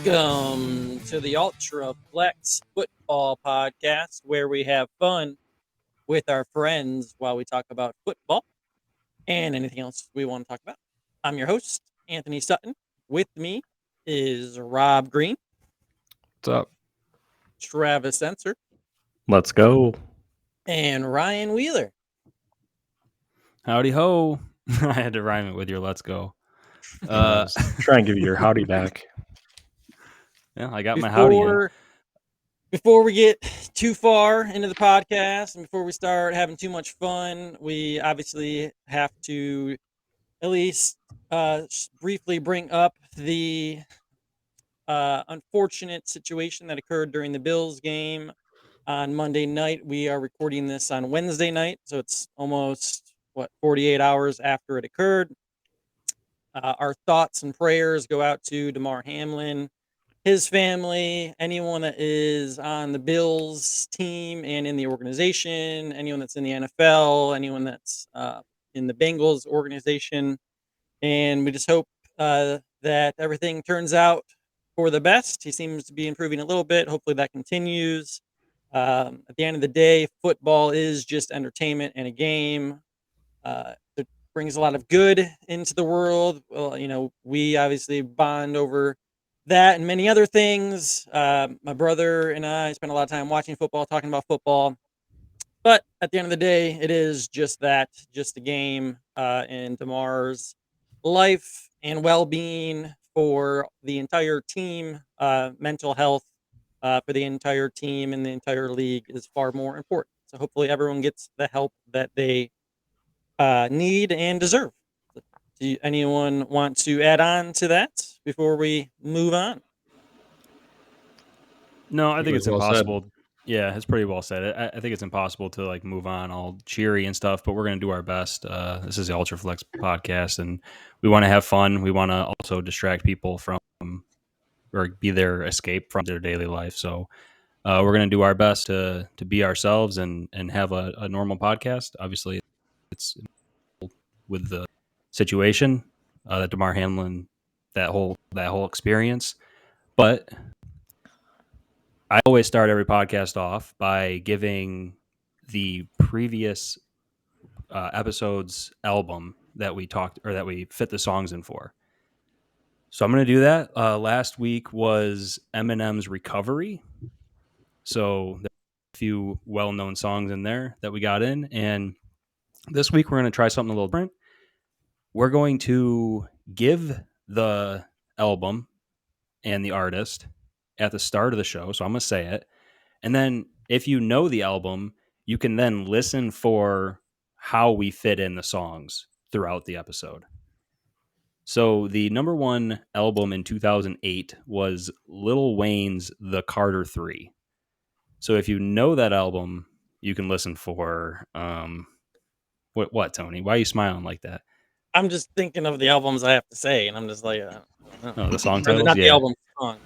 Welcome to the Ultraflex Football podcast, where we have fun with our friends while we talk about football and anything else we want to talk about. I'm your host, Anthony Sutton. With me is Rob Green, What's up? Travis Sensor, Let's go. and Ryan Wheeler. Howdy ho. I had to rhyme it with your let's go. Try and give you your howdy back. Yeah, I got my howdy in. Before we get too far into the podcast and before we start having too much fun, we obviously have to at least briefly bring up the unfortunate situation that occurred during the Bills game on Monday night. We are recording this on Wednesday night, so it's almost 48 hours after it occurred. Our thoughts and prayers go out to Damar Hamlin, his family, anyone that is on the Bills team and in the organization, anyone that's in the NFL, anyone that's in the Bengals organization. And we just hope that everything turns out for the best. He seems to be improving a little bit. Hopefully that continues. At the end of the day, football is just entertainment and a game. It brings a lot of good into the world. Well, we obviously bond over that and many other things. My brother and I spend a lot of time watching football, talking about football. But at the end of the day, it is just that, just a game. And Damar's life and well-being for the entire team, mental health for the entire team and the entire league is far more important. So hopefully everyone gets the help that they need and deserve. Do anyone want to add on to that before we move on? No, I think it's impossible. Said. Yeah, it's pretty well said. I think it's impossible to move on all cheery and stuff, but we're going to do our best. This is the Ultraflex podcast, and we want to have fun. We want to also distract people from or be their escape from their daily life. So we're going to do our best to be ourselves and have a normal podcast. Obviously, it's with the situation that Damar Hamlin, that whole experience, but I always start every podcast off by giving the previous episode's album that we talked or that we fit the songs in for. So I'm going to do that. Last week was Eminem's Recovery. So there's a few well-known songs in there that we got in. And this week we're going to try something a little different. We're going to give the album and the artist at the start of the show. So I'm going to say it. And then if you know the album, you can then listen for how we fit in the songs throughout the episode. So the number one album in 2008 was Lil Wayne's The Carter 3. So if you know that album, you can listen for what Tony? Why are you smiling like that? I'm just thinking of the albums I have to say, and I'm just like, the song titles, not the album song.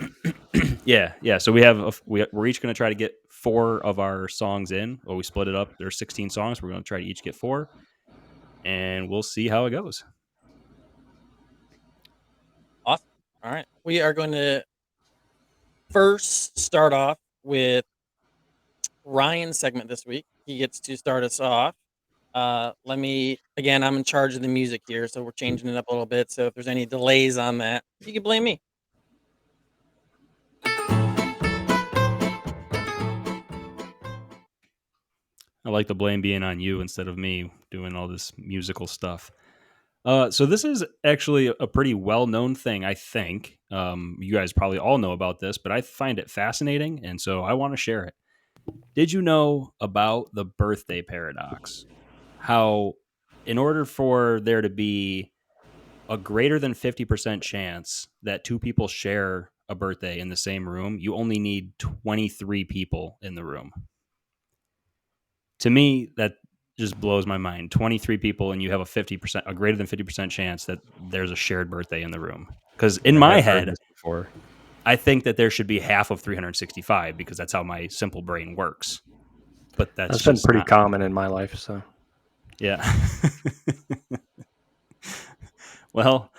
Yeah. So we're each going to try to get 4 of our songs in. Well, we split it up. There's 16 songs. We're going to try to each get 4, and we'll see how it goes. Awesome. All right. We are going to first start off with Ryan's segment this week. He gets to start us off. I'm in charge of the music here, so we're changing it up a little bit. So if there's any delays on that, you can blame me. I like the blame being on you instead of me doing all this musical stuff. So this is actually a pretty well-known thing, I think. You guys probably all know about this, but I find it fascinating, and so I want to share it. Did you know about the birthday paradox? How, in order for there to be a greater than 50% chance that 2 people share a birthday in the same room, you only need 23 people in the room. To me, that just blows my mind. 23 people, and you have a greater than 50% chance that there's a shared birthday in the room. Because in my head, I think that there should be half of 365 because that's how my simple brain works. But that's been pretty common in my life. So, yeah. Well,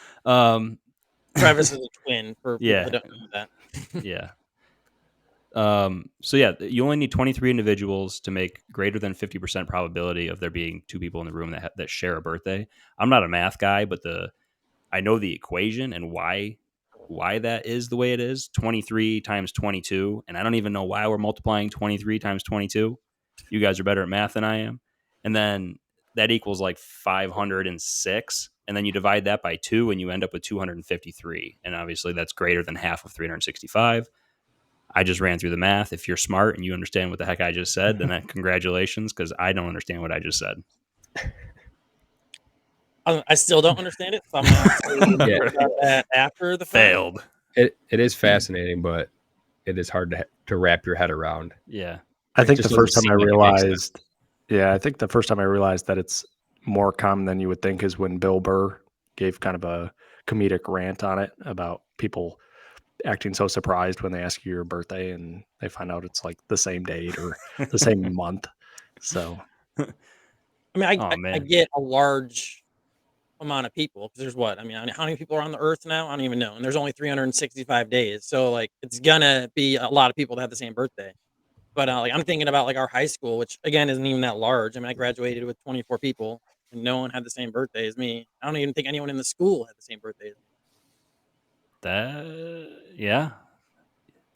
Travis is a twin for people Yeah. that don't know that. Yeah. So yeah, you only need 23 individuals to make greater than 50% probability of there being two people in the room that share a birthday. I'm not a math guy, but I know the equation and why that is the way it is. 23 times 22, and I don't even know why we're multiplying 23 times 22. You guys are better at math than I am. And then that equals like 506, and then you divide that by 2 and you end up with 253. And obviously that's greater than half of 365. I just ran through the math. If you're smart and you understand what the heck I just said, then congratulations, because I don't understand what I just said. I still don't understand it, so I'm going to say about that after the fact. Failed. It is fascinating, but it is hard to wrap your head around. Yeah. I think just the first doesn't time I seem like it makes realized, I think the first time I realized that it's more common than you would think is when Bill Burr gave kind of a comedic rant on it about people acting so surprised when they ask you your birthday and they find out it's like the same date or the same month. So, I mean, I man. get a large amount of people because there's what? I mean, how many people are on the earth now? I don't even know. And there's only 365 days. So, like, it's going to be a lot of people that have the same birthday. But, like, I'm thinking about, like, our high school, which, again, isn't even that large. I mean, I graduated with 24 people, and no one had the same birthday as me. I don't even think anyone in the school had the same birthday as me. Yeah.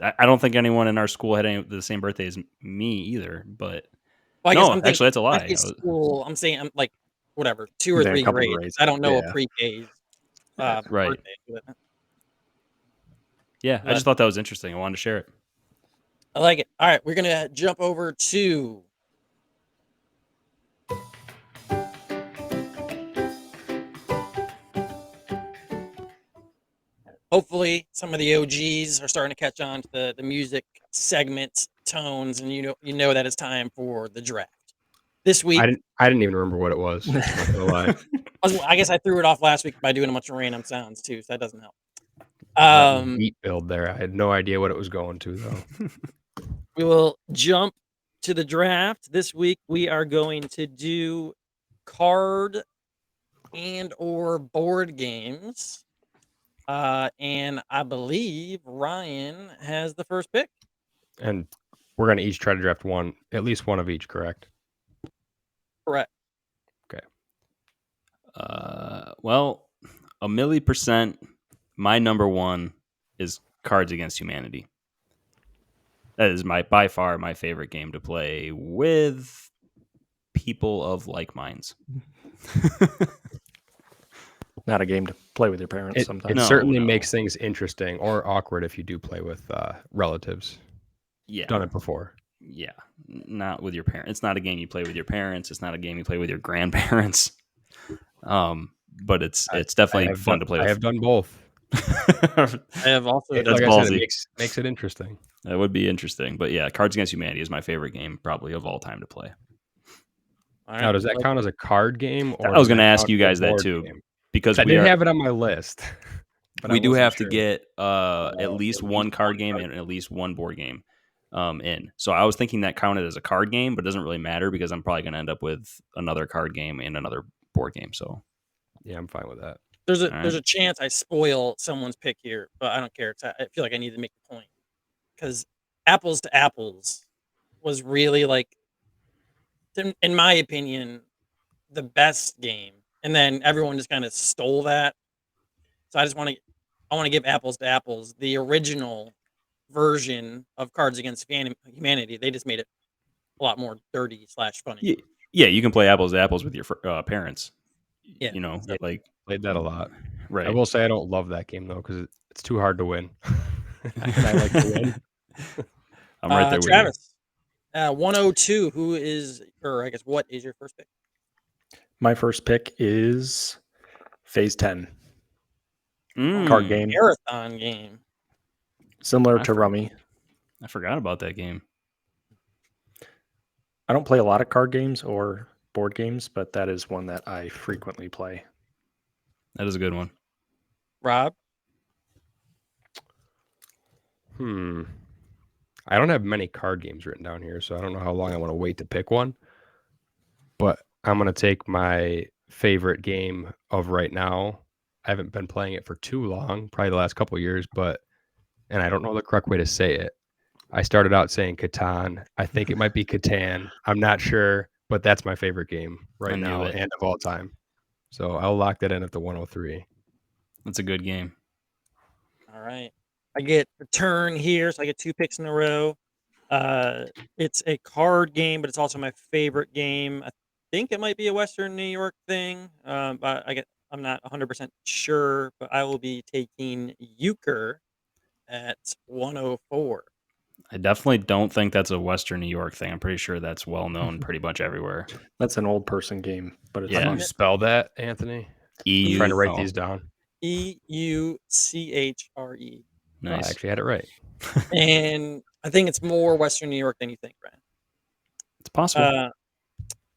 I don't think anyone in our school had the same birthday as me either, but Well, I guess I'm thinking actually, that's a lie. high school, I'm saying, I'm like, whatever, 2 or Yeah, a 3 couple grades. grades. I don't know Yeah. a pre-K's Right. birthday. But Yeah, I just thought that was interesting. I wanted to share it. I like it. All right, we're gonna jump over to hopefully some of the OGs are starting to catch on to the music segment tones, and you know that it's time for the draft. This week, I didn't even remember what it was. Not gonna lie. I guess I threw it off last week by doing a bunch of random sounds too, so that doesn't help. Beat build there. I had no idea what it was going to though. We will jump to the draft. This week we are going to do card and or board games. And I believe Ryan has the first pick. And we're gonna each try to draft at least one of each, correct? Correct. Okay. Well, 1,000,000%, my number one is Cards Against Humanity. That is by far my favorite game to play with people of like minds. Not a game to play with your parents sometimes. It certainly makes things interesting or awkward if you do play with relatives. Yeah. Done it before. Yeah. Not with your parents. It's not a game you play with your parents. It's not a game you play with your grandparents. But it's definitely fun to play with. I have done both. I have also. That's like ballsy. I said, it makes it interesting. That would be interesting. But yeah, Cards Against Humanity is my favorite game probably of all time to play. All right. Now, does that count as a card game? Or I was going to ask you guys that too. Game? Because I did have it on my list. But we do have to get at least one card game and at least one board game in. So I was thinking that counted as a card game, but it doesn't really matter because I'm probably going to end up with another card game and another board game. So yeah, I'm fine with that. There's a chance I spoil someone's pick here, but I don't care. I feel like I need to make the point because Apples to Apples was really like, in my opinion, the best game, and then everyone just kind of stole that. So I want to give Apples to Apples the original version of Cards Against Humanity. They just made it a lot more dirty / funny. Yeah, you can play Apples to Apples with your parents. Yeah, you know, exactly. like played that a lot. Right. I will say I don't love that game though because it's too hard to win. And I like to win. I'm right there with Travis, 102. Who is, or I guess, what is your first pick? My first pick is Phase 10. Card game. Marathon game. Similar to Rummy. I forgot about that game. I don't play a lot of card games or board games, but that is one that I frequently play. That is a good one. Rob? I don't have many card games written down here, so I don't know how long I want to wait to pick one. But I'm going to take my favorite game of right now. I haven't been playing it for too long, probably the last couple of years, and I don't know the correct way to say it. I started out saying Catan. I think it might be Catan. I'm not sure, but that's my favorite game I right knew now it. and of all time. So I'll lock that in at the 103. That's a good game. All right. I get the turn here, so I get 2 picks in a row. It's a card game, but it's also my favorite game. I think it might be a Western New York thing, but I'm not 100% sure. But I will be taking Euchre at 104. I definitely don't think that's a Western New York thing. I'm pretty sure that's well known pretty much everywhere. That's an old person game, but it's Yeah. How do fun. you spell that, Anthony? EU. I'm trying to write oh, these down. EUCHRE. Oh, I Nice. actually had it right. And I think it's more Western New York than you think, Brian. It's possible.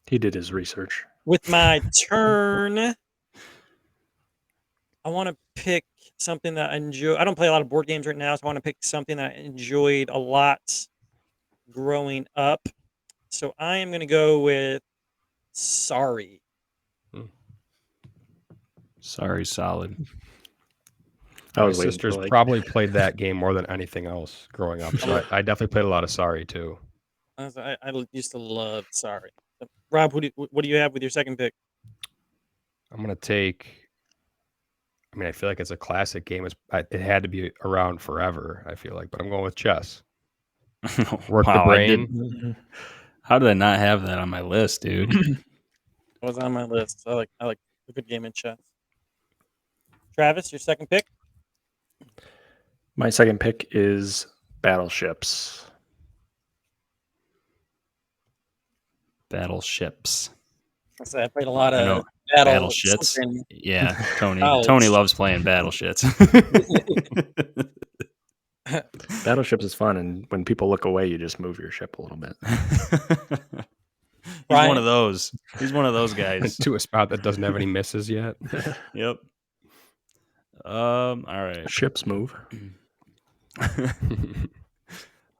He did his research. With my turn, I want to pick something that I enjoy. I don't play a lot of board games right now, so I want to pick something that I enjoyed a lot growing up. So I am going to go with Sorry. Sorry, solid. I My was waiting sisters for, like, probably played that game more than anything else growing up. So I definitely played a lot of Sorry too. I used to love Sorry. So, Rob, what do you have with your second pick? I'm going to take, I mean, I feel like it's a classic game. It had to be around forever, I feel like, but I'm going with chess. Work the Wow, brain. How did I not have that on my list, dude? It was on my list. I like a good game in chess. Travis, your second pick? My second pick is Battleships. Battleships. I played a lot I of know. battle Battleshits. something. Yeah, Tony. College. Tony loves playing battleshits. Battleships is fun, and when people look away, you just move your ship a little bit. He's Brian? one of those. He's one of those guys. To a spot that doesn't have any misses yet. Yep. All right. Ships move.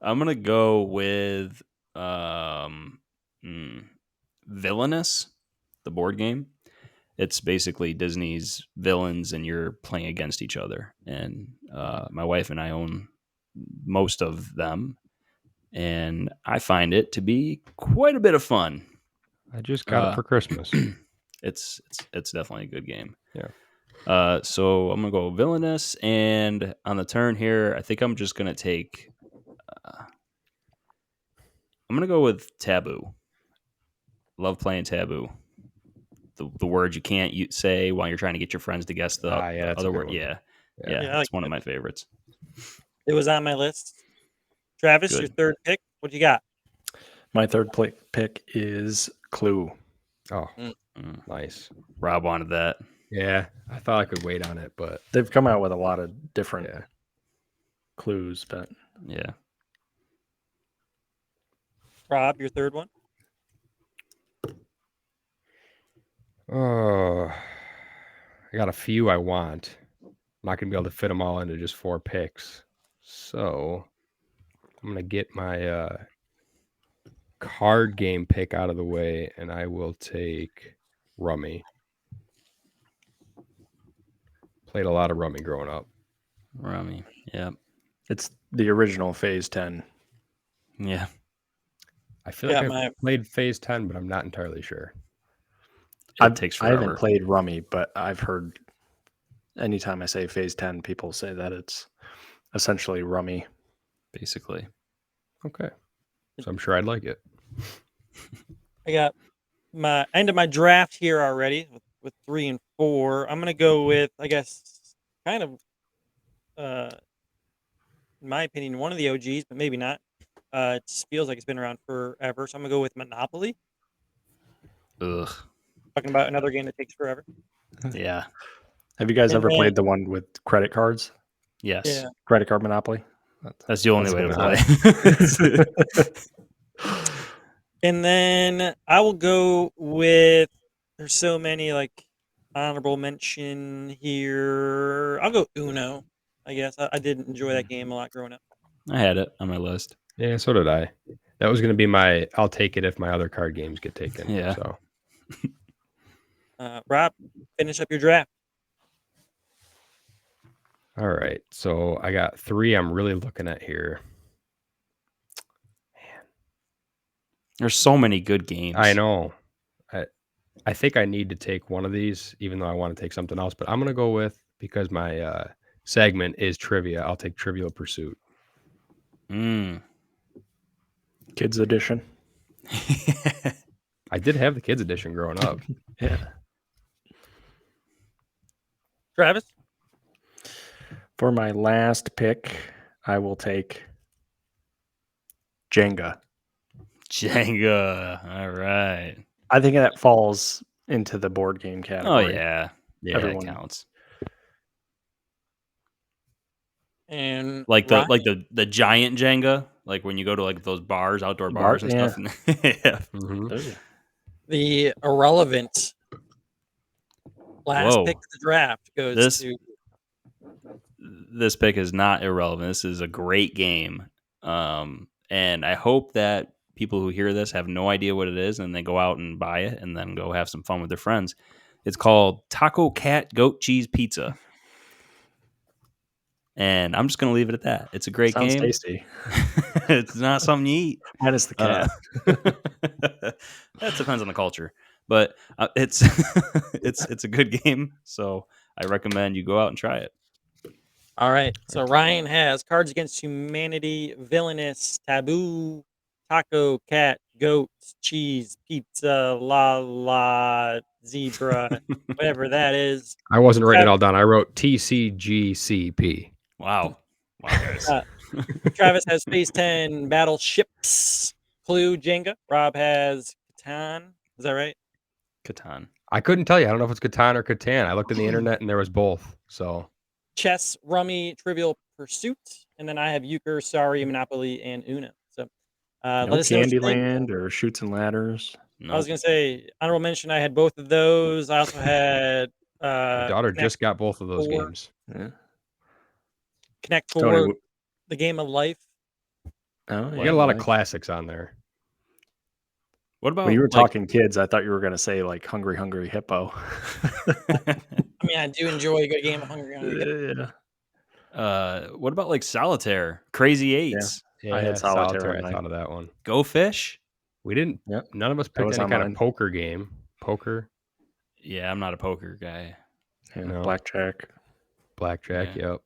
I'm gonna go with Villainous, the board game. It's basically Disney's villains, and you're playing against each other. And my wife and I own most of them, and I find it to be quite a bit of fun. I just got it for Christmas. It's definitely a good game. Yeah. So I'm gonna go Villainous, and on the turn here, I think I'm just gonna take. I'm gonna go with Taboo. Love playing Taboo. The word you can't say while you're trying to get your friends to guess the Yeah, that's a other good word. one. Yeah, Yeah, I it's like one of that. my favorites. It was on my list. Travis, your Good. third pick. What you got? My third pick is Clue. Oh, Mm. nice. Rob wanted that. Yeah, I thought I could wait on it, but They've come out with a lot of different yeah. clues, but Yeah. Rob, your third one. Oh, I got a few I want. I'm not going to be able to fit them all into just 4 picks. So I'm going to get my card game pick out of the way, and I will take Rummy. Played a lot of Rummy growing up. Rummy. Yeah. it's the original Phase 10. Yeah. I feel Yeah, like I played Phase 10, but I'm not entirely sure. It takes I forever. haven't played Rummy, but I've heard anytime I say Phase 10, people say that it's essentially Rummy. Basically. Okay. So I'm sure I'd like it. I got my end of my draft here already with 3 and 4. I'm gonna go with, I guess, kind of, in my opinion, one of the OGs, but maybe not. It just feels like it's been around forever, so I'm gonna go with Monopoly. Ugh. Talking about another game that takes forever. Yeah. Have you guys And ever then- played the one with credit cards? Yes. Yeah. Credit card Monopoly? That's the only That's way a to play. And then I will go with. There's so many like honorable mention here. I'll go Uno. I guess I did enjoy that game a lot growing up. I had it on my list. Yeah, so did I. That was going to be my I'll take it if my other card games get taken. Yeah. So Rob, finish up your draft. All right. So I got 3 I'm really looking at here. There's so many good games. I know. I think I need to take one of these, even though I want to take something else. But I'm going to go with, because my segment is trivia, I'll take Trivial Pursuit. Kids edition. I did have the kids edition growing up. Yeah. Travis? For my last pick, I will take Jenga. Jenga. All right. I think that falls into the board game Oh category. yeah. Yeah, Everyone- it counts. And Like Ryan? the giant Jenga, like when you go to like those bars, outdoor bars and stuff. Yeah. Mhm. The irrelevant last Whoa. pick of the draft goes This- to This pick is not irrelevant. This is a great game. And I hope that people who hear this have no idea what it is and they go out and buy it and then go have some fun with their friends. It's called Taco Cat Goat Cheese Pizza. And I'm just going to leave it at that. It's a great Sounds game. tasty. It's not something you eat. Minus the cat. That depends on the culture, but it's it's a good game. So I recommend you go out and try it. all right. So Ryan has Cards Against Humanity, Villainous, Taboo, Taco, Cat, Goat, Cheese, Pizza, La Zebra, whatever that is. I wasn't writing it all down. I wrote TCGCP. Wow, guys. Travis has Space 10, Battleships, Clue, Jenga. Rob has Catan. Is that right? Catan. I couldn't tell you. I don't know if it's Catan or Catan. I looked in the internet and there was both. So Chess, Rummy, Trivial Pursuit, and then I have Euchre, Sorry, Monopoly, and Uno. So No let us know what you think. Candyland or Shoots and Ladders. No. I was gonna say honorable mention. I had both of those. I also had my daughter Connect just got both of those 4. games. Yeah. Connect Tony, 4, the game of life. oh, You yeah, got a lot of nice. classics on there. What about When you were like, talking kids, I thought you were going to say like Hungry Hungry Hippo. I mean, I do enjoy a good game of Hungry Hungry. Yeah. what about like Solitaire, Crazy Eights, Yeah, I had Solitaire on I mine. thought of that one. Go Fish? We didn't. Yep. None of us That picked was any on kind mine. of poker game. Poker, Yeah, I'm not a poker guy. Yeah, No. Blackjack. blackjack. Yeah. Yep.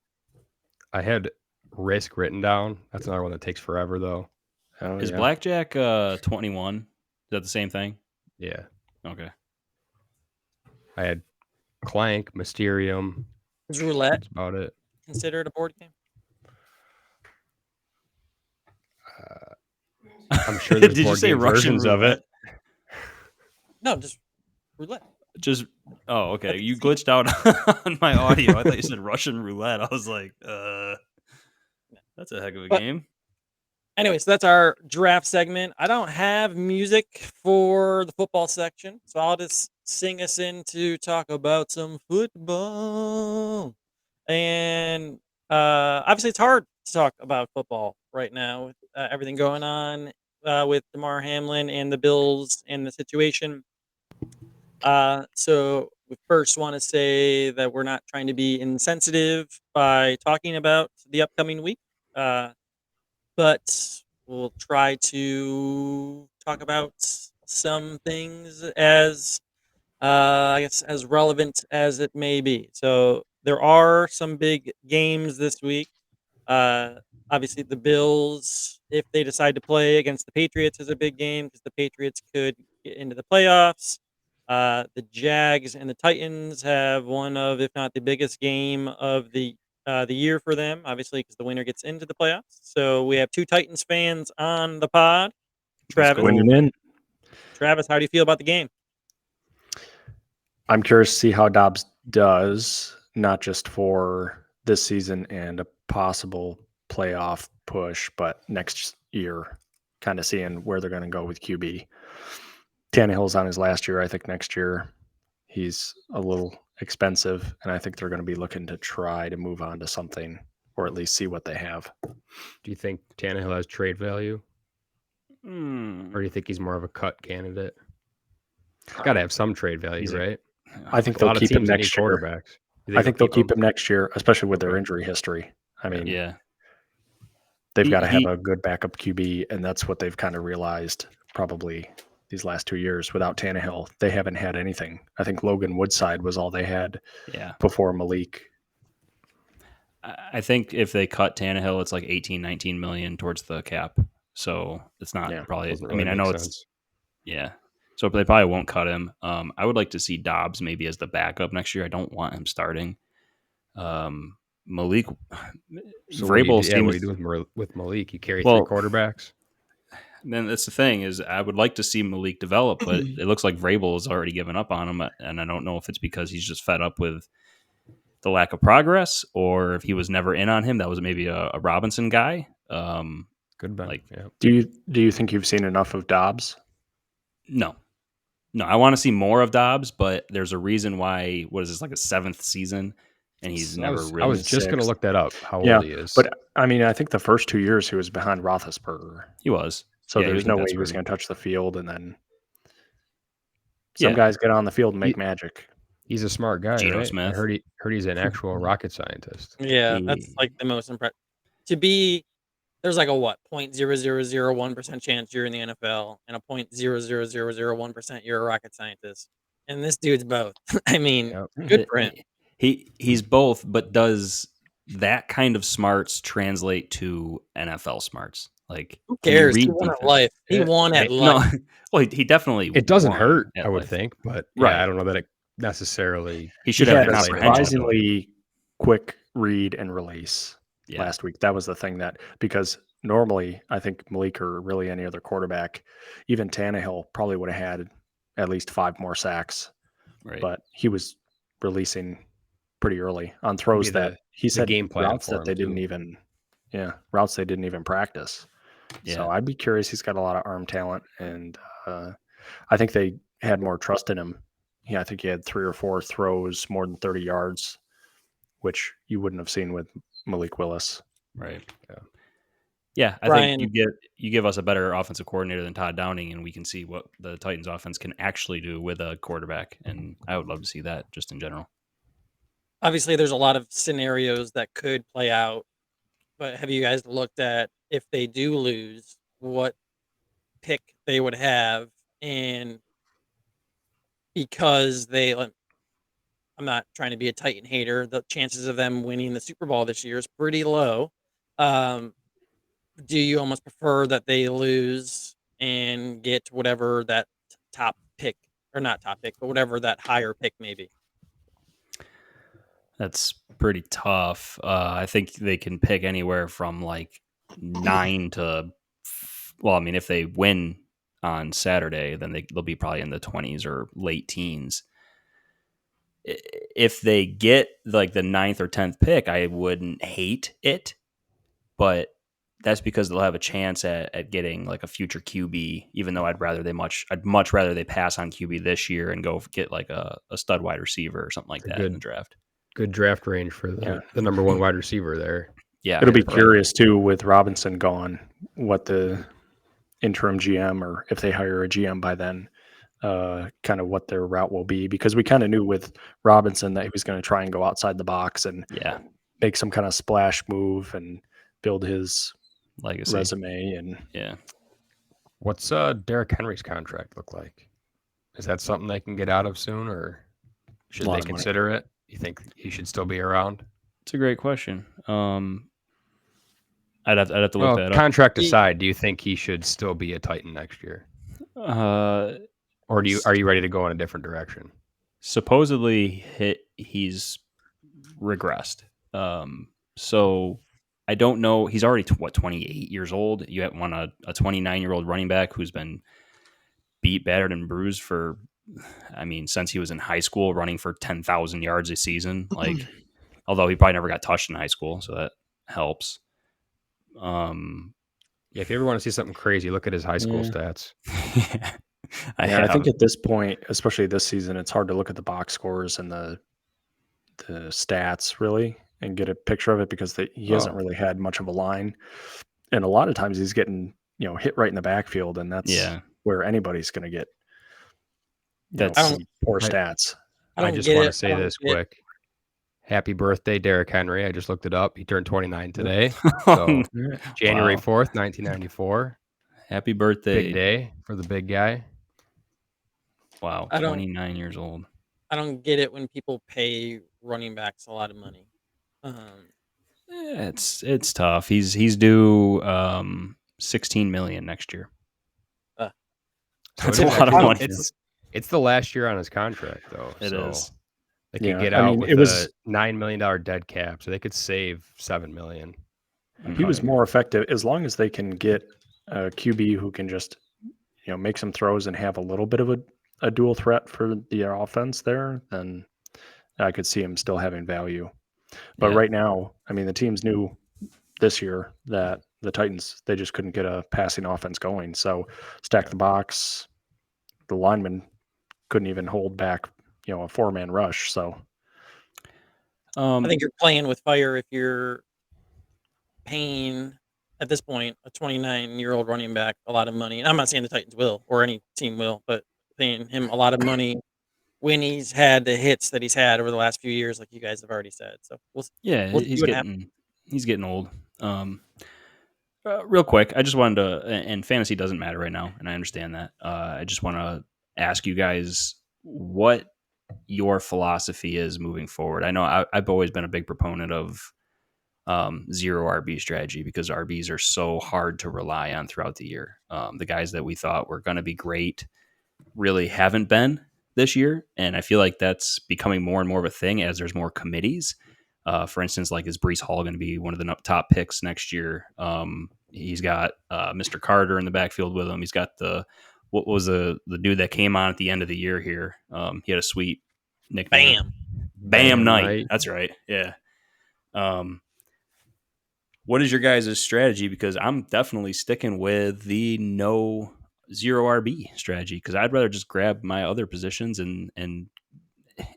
I had Risk written down. That's another one that takes forever though. Oh, Is yeah. Blackjack 21? Is that the same thing? Yeah. Okay. I had Clank, Mysterium. Is Roulette That's about it. considered a board game? I'm sure there's Did you board say game Russian versions of it. No, just Roulette. Just okay. Like You casino. glitched out on my audio. I thought you said Russian roulette. I was like, that's a heck of a But- game. Anyway, so that's our draft segment. I don't have music for the football section, so I'll just sing us in to talk about some football. And obviously, it's hard to talk about football right now with everything going on with Damar Hamlin and the Bills and the situation. So we first want to say that we're not trying to be insensitive by talking about the upcoming week. But we'll try to talk about some things as, I guess, as relevant as it may be. So there are some big games this week. Obviously, the Bills, if they decide to play against the Patriots, is a big game because the Patriots could get into the playoffs. The Jags and the Titans have one of, if not the biggest game of the year for them, obviously, because the winner gets into the playoffs. So we have 2 Titans fans on the pod. Travis, Winning in. Travis, how do you feel about the game? I'm curious to see how Dobbs does, not just for this season and a possible playoff push, but next year, kind of seeing where they're going to go with QB. Tannehill's on his last year. I think next year he's a little expensive, and I think they're going to be looking to try to move on to something or at least see what they have. Do you think Tannehill has trade value, Hmm. or do you think he's more of a cut candidate? Got to have some trade value, He's a- right? I think A they'll lot of keep him teams that need next year. quarterbacks. I think they'll keep him next year, especially with their Okay. injury history. I mean, Yeah. they've He- got to have he- a good backup QB, and that's what they've kind of realized probably these last 2 years. Without Tannehill, they haven't had anything. I think Logan Woodside was all they had Yeah. before Malik. I think if they cut Tannehill, it's like 18, 19 million towards the cap. So it's not Yeah, probably, Doesn't I really mean, I make know sense. it's, yeah. So they probably won't cut him. I would like to see Dobbs maybe as the backup next year. I don't want him starting. Malik, So what do you Vrabel do? Yeah, what do seems, you do with Malik? You carry Well, 3 quarterbacks. then that's the thing is I would like to see Malik develop, but it looks like Vrabel has already given up on him. And I don't know if it's because he's just fed up with the lack of progress or if he was never in on him. That was maybe a Robinson guy. Good bet. Like, Yeah. Do you think you've seen enough of Dobbs? No, I want to see more of Dobbs, but there's a reason why. What is this, like a 7th season, and he's never I really. was just going to 6th. look that up. How Yeah, old he is? but I mean, I think the first 2 years he was behind Roethlisberger, He was. so Yeah, he there's was in no way he was Pittsburgh. going to touch the field. And then some Yeah. guys get on the field and make He- magic. He's a smart guy, Geno right? Smith. I heard he's an actual rocket scientist. Yeah, that's He- like the most impressive. To be there's like a what 0.0001% chance you're in the NFL and a 0.00001% you're a rocket scientist, and this dude's both. I mean, Yep. good for him. He's both, but does that kind of smarts translate to NFL smarts? Like, Who can you cares? He read won at defense? life. He Yeah, won at No, life. well, he definitely. It doesn't won hurt, at I would life. think, but Right. yeah, I don't know that it necessarily. He should He have had a a comprehension. surprisingly quick read and release Yeah. last week. That was the thing because normally I think Malik or really any other quarterback, even Tannehill probably would have had at least 5 more sacks, Right. but he was releasing pretty early on throws the- that he said game plan routes for that they him, didn't too. even, routes they didn't even practice. Yeah. So I'd be curious. He's got a lot of arm talent, and I think they had more trust in him. Yeah, I think he had 3 or 4 throws more than 30 yards, which you wouldn't have seen with Malik Willis. Right. Yeah. Yeah, I Brian- think you give us a better offensive coordinator than Todd Downing, and we can see what the Titans offense can actually do with a quarterback. And I would love to see that just in general. Obviously, there's a lot of scenarios that could play out, but have you guys looked at if they do lose, what pick they would have? And because I'm not trying to be a Titan hater, the chances of them winning the Super Bowl this year is pretty low. Do you almost prefer that they lose and get whatever that top pick, or not top pick, but whatever that higher pick may be? That's pretty tough. I think they can pick anywhere from like 9 to, well, I mean, if they win on Saturday, then they'll be probably in the 20s or late teens. If they get like the 9th or 10th pick, I wouldn't hate it, but that's because they'll have a chance at getting like a future QB, even though I'd much rather they pass on QB this year and go get like a stud wide receiver or something like that in the draft. Good draft range for the number 1 wide receiver there. Yeah. It'll be curious too with Robinson gone, what the interim GM, or if they hire a GM by then, kind of what their route will be, because we kind of knew with Robinson that he was going to try and go outside the box and make some kind of splash move and build his legacy resume. And what's Derrick Henry's contract look like? Is that something they can get out of soon, or should they consider it? You think he should still be around? It's a great question. I'd have to look that up. Contract aside, do you think he should still be a Titan next year? Or are you ready to go in a different direction? Supposedly he's regressed. So I don't know. He's already 28 years old. You want a 29-year-old running back who's been beat, battered, and bruised for, since he was in high school, running for 10,000 yards a season. Like, although he probably never got touched in high school, so that helps. If you ever want to see something crazy, look at his high school stats. I think at this point, especially this season, it's hard to look at the box scores and the stats really and get a picture of it, because he hasn't really had much of a line, and a lot of times he's getting hit right in the backfield, and that's where anybody's going to get some poor stats. I just want to say this quick. Happy birthday, Derrick Henry. I just looked it up. He turned 29 today. So January Wow. 4th, 1994. Happy birthday. Big day for the big guy. Wow. I don't- 29 years old. I don't get it when people pay running backs a lot of money. It's tough. He's due 16 million next year. So That's it a is lot of actually- money. It's the last year on his contract, though. It so is. They could Yeah, get I out mean, with it was- a $9 million dead cap, so they could save $7 million. He was more effective as long as they can get a QB who can just, make some throws and have a little bit of a dual threat for the offense there. Then I could see him still having value. But Yeah. right now, I mean, the teams knew this year that the Titans, they just couldn't get a passing offense going. So stack the box. The linemen couldn't even hold back, a 4-man rush. So I think you're playing with fire if you're paying, at this point, a 29-year-old running back a lot of money. And I'm not saying the Titans will or any team will, but paying him a lot of money when he's had the hits that he's had over the last few years, like you guys have already said. So we'll see he's what happens. getting old. Real quick, I just wanted to, and fantasy doesn't matter right now, and I understand that. I just want to ask you guys what your philosophy is moving forward. I know I've always been a big proponent of zero RB strategy because RBs are so hard to rely on throughout the year. The guys that we thought were going to be great really haven't been this year, and I feel like that's becoming more and more of a thing as there's more committees. For instance, like is Breece Hall going to be one of the top picks next year? He's got Mr. Carter in the backfield with him. He's got what was the dude that came on at the end of the year here? He had a sweet nickname. Bam Knight. That's right. Yeah. What is your guys' strategy? Because I'm definitely sticking with the zero RB strategy because I'd rather just grab my other positions and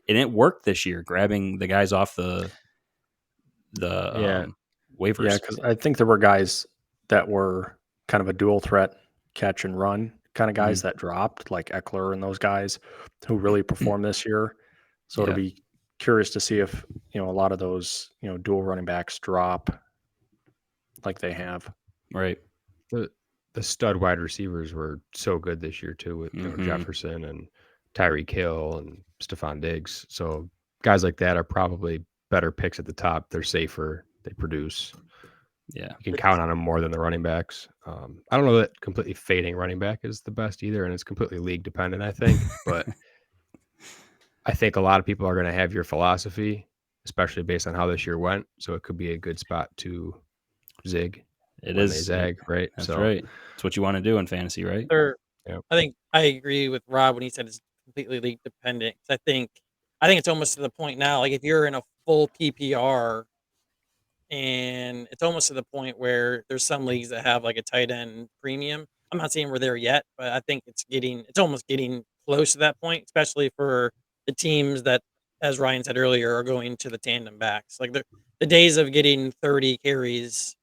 it worked this year, grabbing the guys off the waivers. Yeah, because I think there were guys that were kind of a dual threat catch and run kind of guys that dropped, like Eckler and those guys who really performed this year. So it'll be curious to see if a lot of those dual running backs drop like they have. Right. The stud wide receivers were so good this year too with Jefferson and Tyreek Hill and Stephon Diggs. So guys like that are probably better picks at the top. They're safer. They produce. Yeah. You can count on them more than the running backs. I don't know that completely fading running back is the best either, and it's completely league dependent, I think. But I think a lot of people are going to have your philosophy, especially based on how this year went. So it could be a good spot to zig. It when is they zag, right? That's right. It's what you want to do in fantasy, right? I think I agree with Rob when he said it's completely league dependent. I think it's almost to the point now. Like if you're in a full PPR, and it's almost to the point where there's some leagues that have like a tight end premium. I'm not saying we're there yet, but I think it's almost getting close to that point, especially for the teams that, as Ryan said earlier, are going to the tandem backs. Like the days of getting 30 carries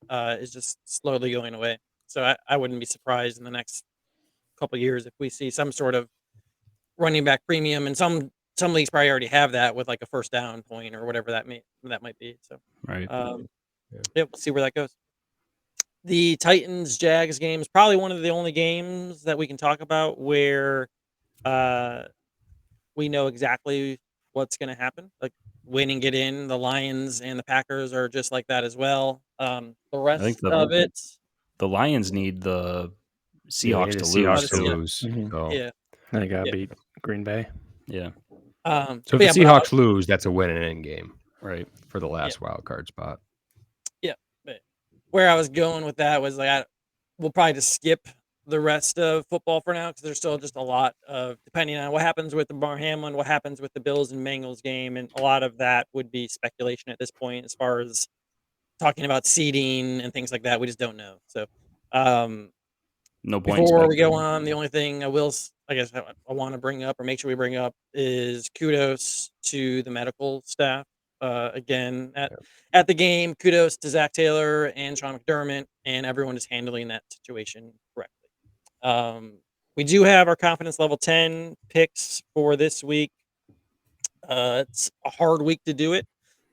is just slowly going away. So I wouldn't be surprised in the next couple of years if we see some sort of running back premium, and some leagues probably already have that with like a first down point or whatever that might be. So right. We'll see where that goes. The Titans Jags game is probably one of the only games that we can talk about where we know exactly what's going to happen. Like win and get in. The Lions and the Packers are just like that as well. The rest of it, the Lions need the Seahawks to Seahawks lose. to lose. So. Yeah, they got to beat Green Bay. Yeah. So if the Seahawks lose, that's a win and in game, right, for the last wild card spot. Yeah, but where I was going with that was like we'll probably just skip the rest of football for now because there's still just a lot of, depending on what happens with the Damar Hamlin, what happens with the Bills and Bengals game, and a lot of that would be speculation at this point as far as talking about seeding and things like that. We just don't know. So, no point. Before we go on, the only thing I want to bring up or make sure we bring up is kudos to the medical staff. Again, at the game, kudos to Zach Taylor and Sean McDermott, and everyone is handling that situation correctly. We do have our confidence level 10 picks for this week. It's a hard week to do it.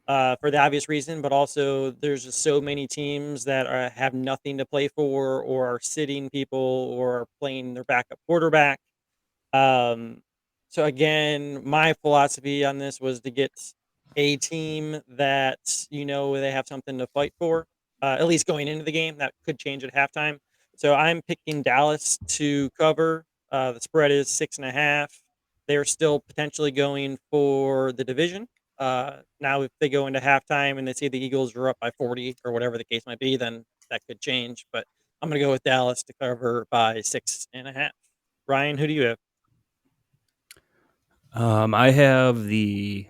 for the obvious reason, but also there's just so many teams that have nothing to play for, or are sitting people, or are playing their backup quarterback. Um, so again, my philosophy on this was to get a team that they have something to fight for, at least going into the game. That could change at halftime. So I'm picking Dallas to cover. The spread is 6.5. They're still potentially going for the division. Now, if they go into halftime and they see the Eagles are up by 40 or whatever the case might be, then that could change. But I'm going to go with Dallas to cover by 6.5. Ryan, who do you have? I have the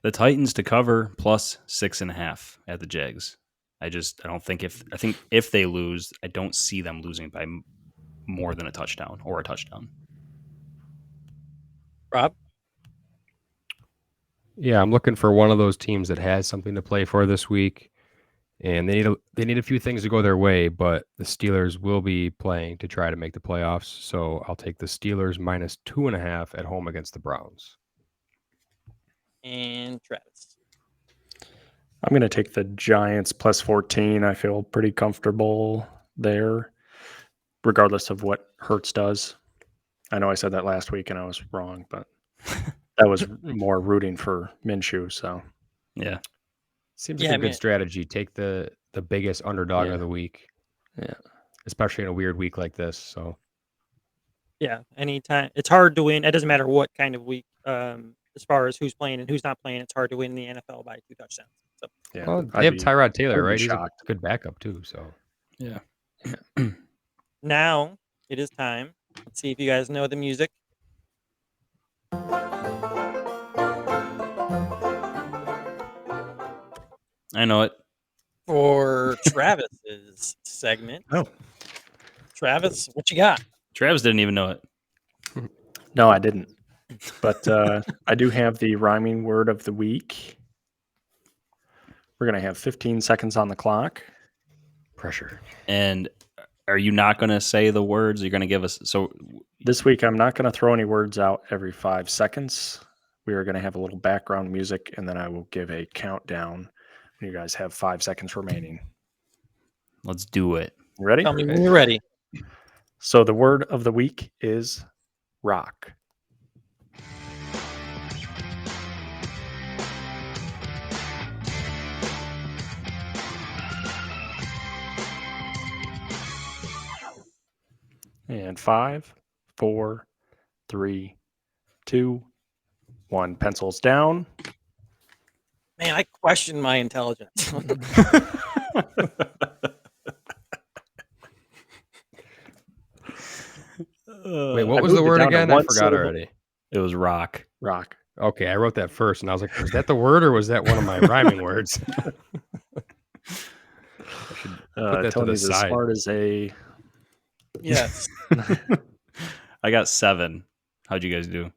the Titans to cover plus 6.5 at the Jags. I don't think I think if they lose, I don't see them losing by more than a touchdown or a touchdown. Rob? Yeah, I'm looking for one of those teams that has something to play for this week, and they need a few things to go their way. But the Steelers will be playing to try to make the playoffs, so I'll take the Steelers minus 2.5 at home against the Browns. And Travis. I'm going to take the Giants plus 14. I feel pretty comfortable there, regardless of what Hurts does. I know I said that last week and I was wrong, but that was more rooting for Minshew. So Yeah. Seems like a good strategy. Take the biggest underdog of the week. Yeah. Especially in a weird week like this. So yeah, anytime it's hard to win. It doesn't matter what kind of week. As far as who's playing and who's not playing, it's hard to win in the NFL by 2 touchdowns. So yeah, well, they have Tyrod Taylor, right? He's a good backup too. So yeah. Now it is time. Let's see if you guys know the music. I know it. For Travis's segment. Oh. Travis, what you got? Travis didn't even know it. No, I didn't. But I do have the rhyming word of the week. We're going to have 15 seconds on the clock. Pressure. And are you not going to say the words? You're going to give us... So this week, I'm not going to throw any words out every 5 seconds. We are going to have a little background music, and then I will give a countdown. You guys have 5 seconds remaining. Let's do it. Ready? Tell me when you're ready. So the word of the week is rock. And 5, 4, 3, 2, 1. Pencils down. Man, I question my intelligence. Wait, what was the word again? I forgot already. It was rock. Rock. Okay, I wrote that first, and I was like, was that the word, or was that one of my rhyming words? Put that Tony's to the as side. smart as a... Yes. I got 7. How'd you guys do?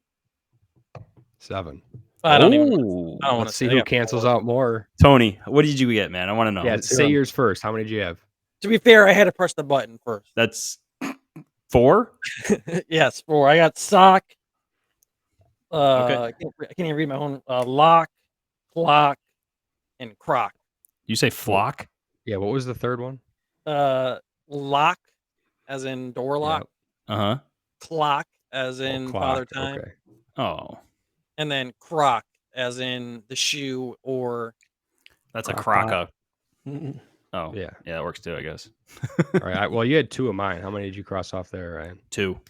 7. I don't even. I don't want Let's to see who cancels out more. Tony, what did you get, man? I want to know. Yeah, say yours first. How many did you have? To be fair, I had to press the button first. That's 4? Yes, 4. I got sock. Okay. I can't even read my own. Lock, clock, and crock. You say flock? Yeah, what was the third one? Lock, as in door lock. Yep. Uh-huh. Clock, as in father time. Okay. Oh. And then croc, as in the shoe or... That's a croca. Mm-mm. Oh, Yeah. Yeah, that works too, I guess. All right. Well, you had 2 of mine. How many did you cross off there, Ryan? 2.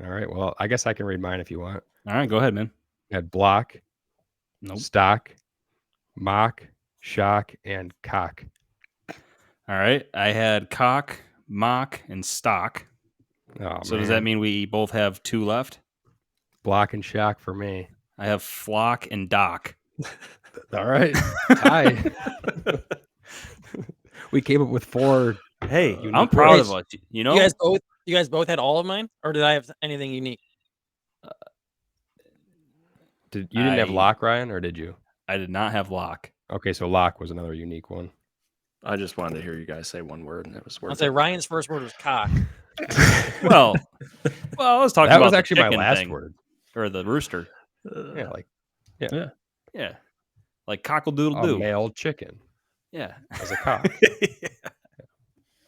All right. Well, I guess I can read mine if you want. All right, go ahead, man. You had block, Nope. stock, mock, shock, and cock. All right. I had cock, mock, and stock. Oh, So does that mean we both have 2 left? block and shock for me? I have flock and dock. All right. Hi. We came up with 4. Hey, unique I'm proud words. of us. You know? You guys both had all of mine, or did I have anything unique? You didn't have lock, Ryan, or did you? I did not have lock. Okay, so lock was another unique one. I just wanted to hear you guys say one word, and it was I'll worth say it. Ryan's first word was cock. Well, I was talking That about was the actually my chicken last thing, word. or the rooster. Yeah, like Yeah. like cockle-doodle A doo. male chicken Yeah. as a cock.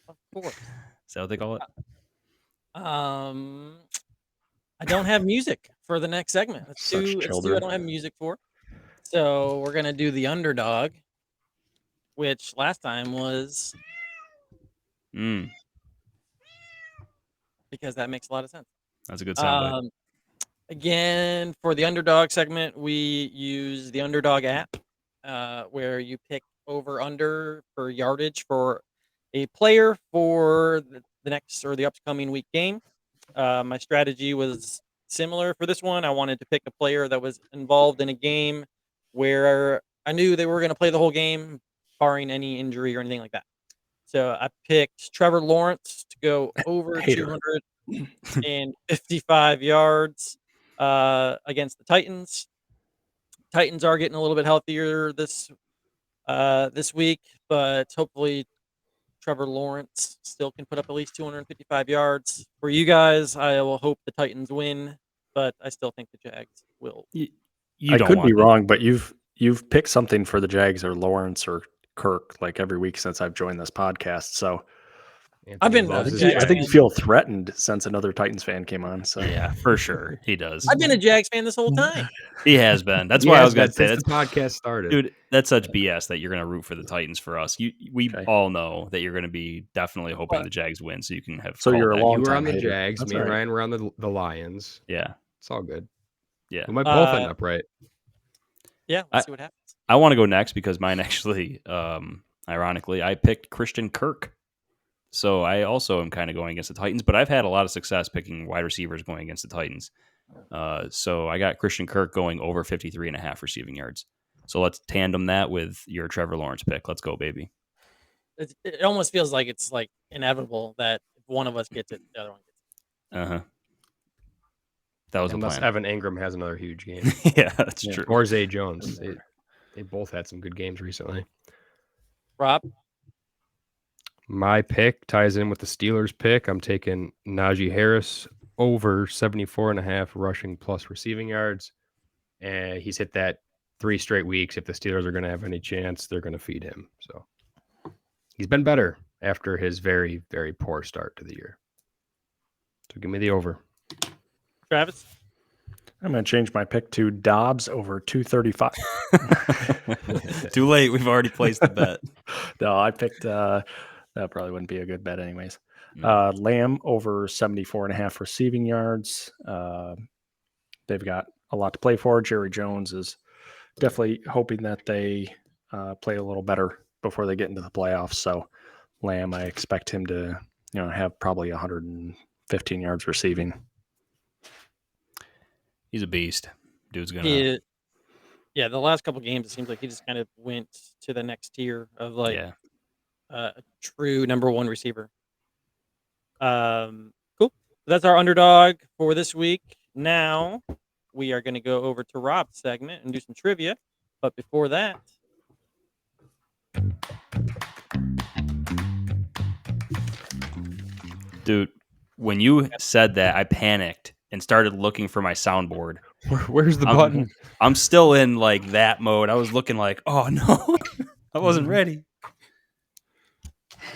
Of course. Is that what they call it? I don't have music for the next segment. It's Such two I children. don't have music for. So we're gonna do the underdog, which last time was Mm, because that makes a lot of sense. that's a good soundbite. Again, for the underdog segment, we use the underdog app, where you pick over under for yardage for a player for the next or the upcoming week game. My strategy was similar for this one. I wanted to pick a player that was involved in a game where I knew they were going to play the whole game, barring any injury or anything like that. So I picked Trevor Lawrence to go over Hater. 255 yards against the Titans. Titans are getting a little bit healthier this week, but hopefully Trevor Lawrence still can put up at least 255 yards. For you guys, I will hope the Titans win, but I still think the Jags will. You I don't could want be that. wrong, but you've picked something for the Jags or Lawrence or Kirk like every week since I've joined this podcast. So I've been loves a his Jags I think you fan. feel threatened since another Titans fan came on. So Yeah, for sure. He does. I've been a Jags fan this whole time. He has been. That's He why I has was going to been say since that's the podcast started. dude, that's such BS that you're going to root for the Titans for us. We Okay. all know that you're going to be definitely hoping But- the Jags win, so you can have. So called you're a that. long You were time on the hater. Jags. That's Me and all right. Ryan were on the Lions. Yeah, It's all good. yeah. We might both end up right. Yeah, let's see what happens. I want to go next because mine actually, ironically, I picked Christian Kirk. So I also am kind of going against the Titans, but I've had a lot of success picking wide receivers going against the Titans. So I got Christian Kirk going over 53.5 receiving yards. So let's tandem that with your Trevor Lawrence pick. Let's go, baby. It almost feels like it's like inevitable that if one of us gets it, the other one gets it. Uh huh. That was Unless the plan. Evan Ingram has another huge game. Yeah, that's Yeah. true. Or Zay Jones. They both had some good games recently. Rob, My pick ties in with the Steelers pick. I'm taking Najee Harris over 74.5 rushing plus receiving yards. And he's hit that 3 straight weeks. If the Steelers are going to have any chance, they're going to feed him. So he's been better after his very, very poor start to the year. So give me the over. Travis, I'm going to change my pick to Dobbs over 235. Too late. We've already placed the bet. No, I picked that probably wouldn't be a good bet anyways. Mm. Lamb over 74.5 receiving yards. They've got a lot to play for. Jerry Jones is definitely hoping that they play a little better before they get into the playoffs. So Lamb, I expect him to have probably 115 yards receiving. He's a beast. Dude's gonna. yeah, the last couple games, it seems like he just kind of went to the next tier of like Yeah. a true number one receiver. Cool. That's our underdog for this week. Now we are going to go over to Rob's segment and do some trivia. But before that, Dude, when you said that, I panicked and started looking for my soundboard. Where's the button? I'm still in like that mode. I was looking like, oh no, I wasn't ready.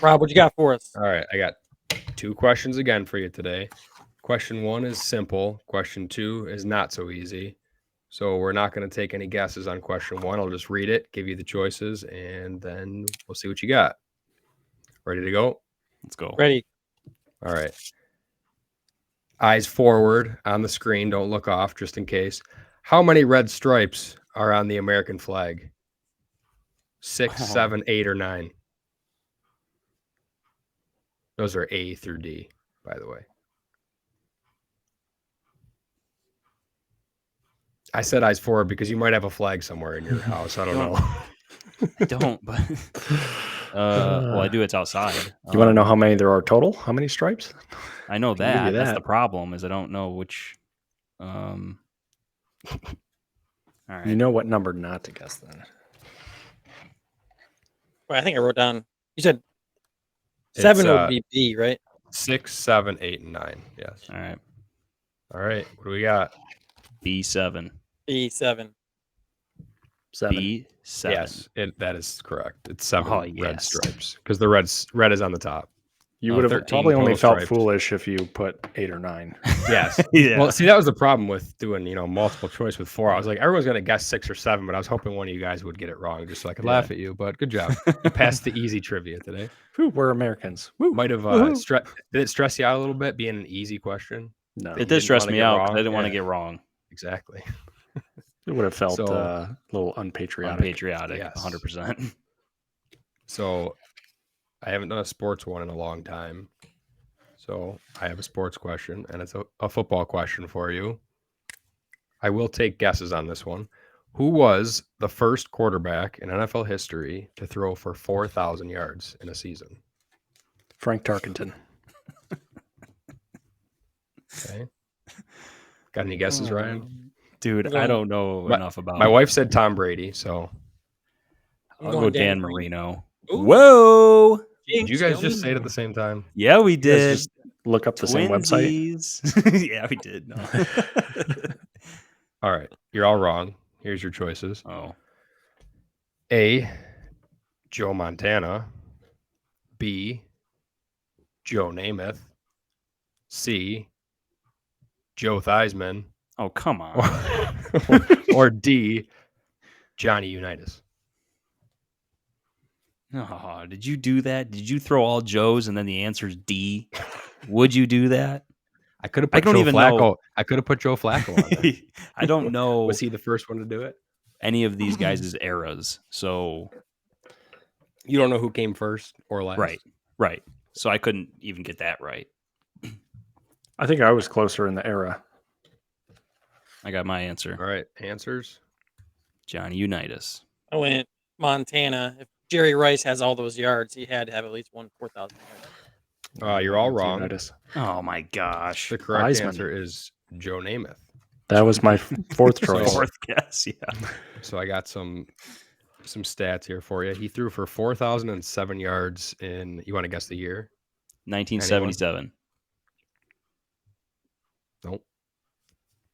Rob, what you got for us? All right. I got 2 questions again for you today. Question 1 is simple. Question 2 is not so easy. So we're not going to take any guesses on question 1. I'll just read it, give you the choices, and then we'll see what you got. Ready to go? Let's go. Ready? All right. Eyes forward on the screen. Don't look off just in case. How many red stripes are on the American flag? 6, 7, 8, or 9? Those are A through D, by the way. I said eyes forward because you might have a flag somewhere in your house. I don't know. I don't, but well, I do. It's outside. You want to know how many there are total? How many stripes? I know I can give you that. That's that. the problem. Is I don't know which. All right. You know what number not to guess then. Well, I think I wrote down. You said It's, 7 would be B, right? 6, 7, 8, and 9. Yes. All right. All right. What do we got? B7. B7. 7. 7. Yes, that is correct. It's 7 Oh, red yes. stripes because the red is on the top. You would have 13 probably only total felt stripes. foolish if you put 8 or 9. Yes. Yeah. Well, see, that was the problem with doing, multiple choice with 4. I was like, everyone's going to guess 6 or 7, but I was hoping one of you guys would get it wrong just so I could laugh at you. But good job. You passed the easy trivia today. Whew, we're Americans. Woo. Might have did it stress you out a little bit being an easy question? No, It You did didn't stress wanna me get out because wrong? I didn't want to Yeah. get wrong. Exactly. it would have felt So- a little unpatriotic. Unpatriotic, Yes. 100%. So I haven't done a sports one in a long time. So I have a sports question, and it's a football question for you. I will take guesses on this one. Who was the first quarterback in NFL history to throw for 4,000 yards in a season? Frank Tarkenton. Okay. Got any guesses, Ryan? Dude, I don't know enough about My wife said Tom Brady, so I'll going go Dan Dan Marino. Ooh. Whoa. did you guys just say it at the same time? Yeah, we You guys did. just look up the same website. Twinsies. Yeah, we did. No. All right. You're all wrong. Here's your choices. Oh. A, Joe Montana. B, Joe Namath. C, Joe Theismann. Oh, come on. Or D, Johnny Unitas. Oh, did you do that? Did you throw all Joes and then the answer's D? Would you do that? I could have I put don't Joe even Flacco. know. I could have put Joe Flacco on there. I don't know Was he the first one to do it? any of these guys' eras. So, You don't know who came first or last? right. So I couldn't even get that right. I think I was closer in the era. I got my answer. All right. Answers? Johnny Unitas. I went Montana. If Jerry Rice has all those yards, he had to have at least 4,000 yards. You're all wrong. Unitas. Oh, my gosh. The correct Theismann. answer is Joe Namath. That was my fourth choice. Fourth guess, yeah. So I got some stats here for you. He threw for 4,007 yards in, you want to guess the year? 1977. Nope.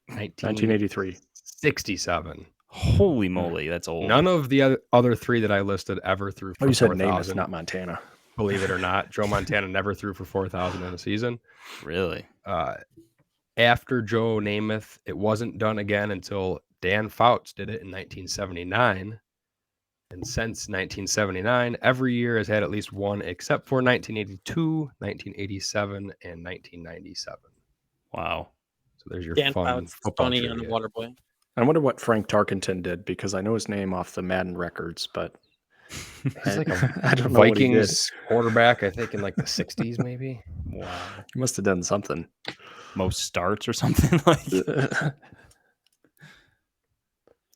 1983. 67. Holy moly, that's old. None of the other 3 that I listed ever threw for Oh, you said 4,000. Namath, not Montana. Believe it or not, Joe Montana never threw for 4,000 in a season. Really? After Joe Namath, it wasn't done again until Dan Fouts did it in 1979. And since 1979, every year has had at least one, except for 1982, 1987, and 1997. Wow. So there's your Dan fun Fouts, football Tony on the trivia. Water Boy. I wonder what Frank Tarkenton did because I know his name off the Madden records, but He's like I don't know what he did. Vikings quarterback, I think in like the 60s, maybe. Wow. He must have done something. Most starts or something like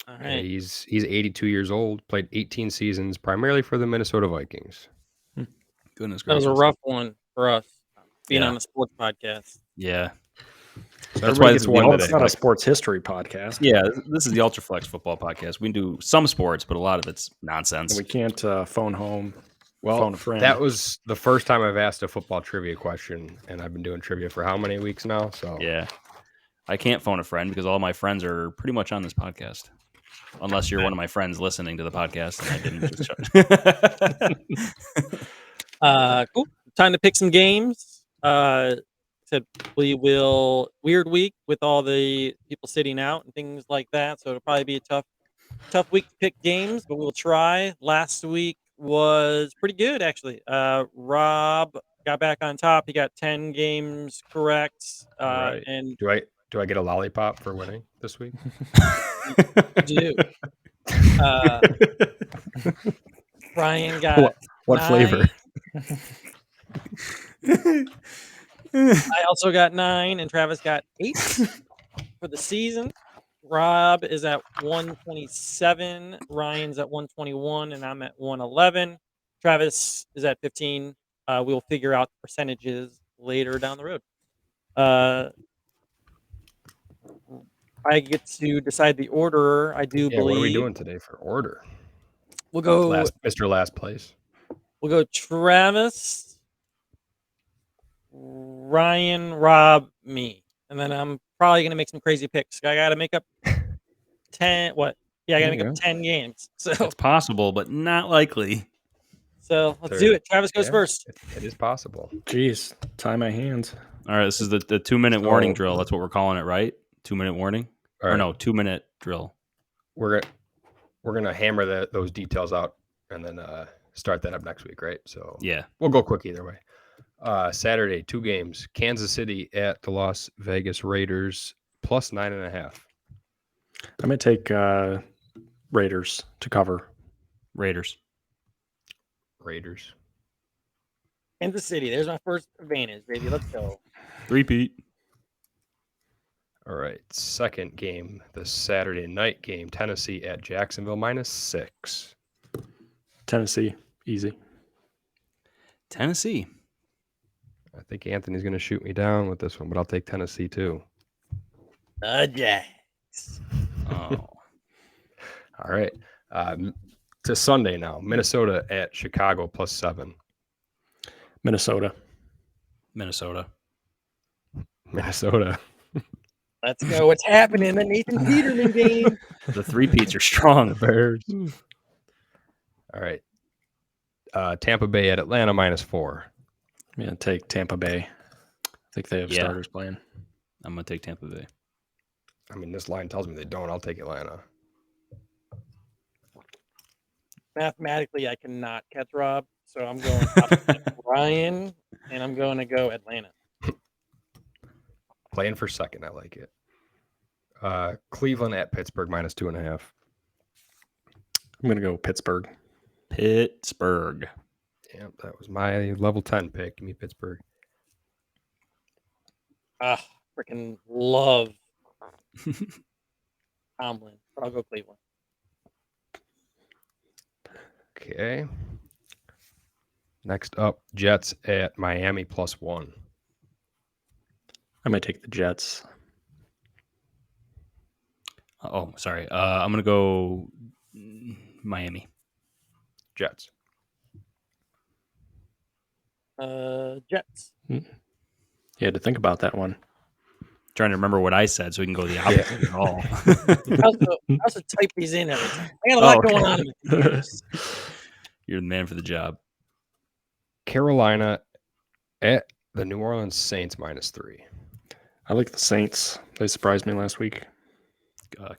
All Yeah, right. he's 82 years old, played 18 seasons, primarily for the Minnesota Vikings. Goodness That was gracious. a rough one for us, being Yeah. on a sports podcast. Yeah. So That's everybody why gets this is one the Well, today. it's not a sports history podcast. Yeah, this is the Ultraflex Football Podcast. We do some sports, but a lot of it's nonsense. And we can't phone home, Well, phone a friend. that was the first time I've asked a football trivia question, and I've been doing trivia for how many weeks now? So Yeah. I can't phone a friend because all my friends are pretty much on this podcast. Unless you're one of my friends listening to the podcast and I didn't just Cool. Time to pick some games. We will weird week with all the people sitting out and things like that. So it'll probably be a tough week to pick games, but we'll try. Last week was pretty good actually. Rob got back on top. He got 10 games correct. Right. And do I get a lollipop for winning this week? do. Ryan got What 9. flavor? I also got 9, and Travis got 8 for the season. Rob is at 127. Ryan's at 121, and I'm at 111. Travis is at 15. We'll figure out the percentages later down the road. I get to decide the order. I do Yeah, believe. what are we doing today for order? We'll go. Mr. Last Place. We'll go Travis, Ryan, Rob, me, and then I'm probably gonna make some crazy picks. I got to make up 10. What? Yeah, I gotta There make you up go. 10 games. So It's possible, but not likely. let's do it. Travis goes Yeah, first. It is possible. Jeez, tie my hands. All right, this is the 2-minute warning So- drill. That's what we're calling it, right? 2-minute warning? All Or right. no, 2-minute drill. We're gonna hammer those details out and then start that up next week, right? So Yeah. we'll go quick either way. Saturday, 2 games. Kansas City at the Las Vegas Raiders plus 9.5. I'm going to take Raiders to cover. Raiders. Raiders. Kansas City. There's my first advantage, baby. Let's go. 3-peat. All right. Second game, the Saturday night game. Tennessee at Jacksonville -6. Tennessee, easy. Tennessee. I think Anthony's going to shoot me down with this one, but I'll take Tennessee too. Jags. Oh. All right. To Sunday now. Minnesota at Chicago +7. Minnesota. Minnesota. Minnesota. Let's go. What's happening? The Nathan Peterman game. The 3-peats are strong. Bears. All right. Tampa Bay at Atlanta -4. I'm going to take Tampa Bay. I think they have Yeah. starters playing. I'm going to take Tampa Bay. I mean, this line tells me they don't. I'll take Atlanta. Mathematically, I cannot catch Rob, so I'm going opposite Ryan, and I'm going to go Atlanta. Playing for second. I like it. Cleveland at Pittsburgh -2.5. I'm going to go Pittsburgh. Pittsburgh. Yeah, that was my level 10 pick. Give me Pittsburgh. Freaking love Hamlin. But I'll go Cleveland. Okay. Next up, Jets at Miami +1. I'm going to take the Jets. Oh, sorry. I'm going to go Miami. Jets. Jets. You had to think about that one. Trying to remember what I said so we can go the opposite at all. I also type these in every time. I got a lot going on in the computers. You're the man for the job. Carolina at the New Orleans Saints -3. I like the Saints. They surprised me last week.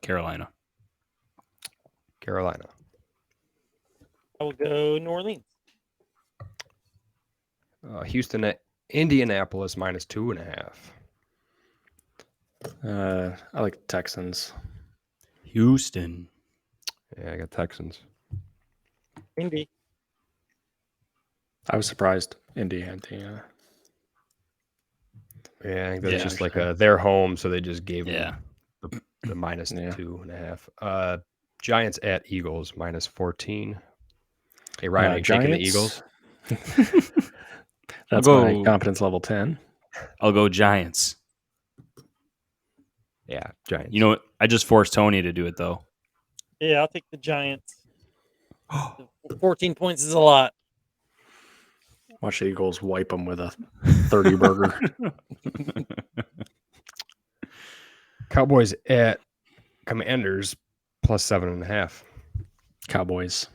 Carolina. Carolina. I will go New Orleans. Houston at Indianapolis -2.5. I like the Texans. Houston. Yeah, I got Texans. Indy. I was surprised Indy had the. Yeah, I think that's Yeah, just like their home, so they just gave Yeah. them the minus Yeah. 2.5. Giants at Eagles -14. Hey Ryan, are you taking the Eagles? That's I'll my go- confidence level 10. I'll go Giants. Yeah, Giants. You know what? I just forced Tony to do it, though. Yeah, I'll take the Giants. 14 points is a lot. Watch the Eagles wipe them with a 30 burger. Cowboys at Commanders +7.5. Cowboys.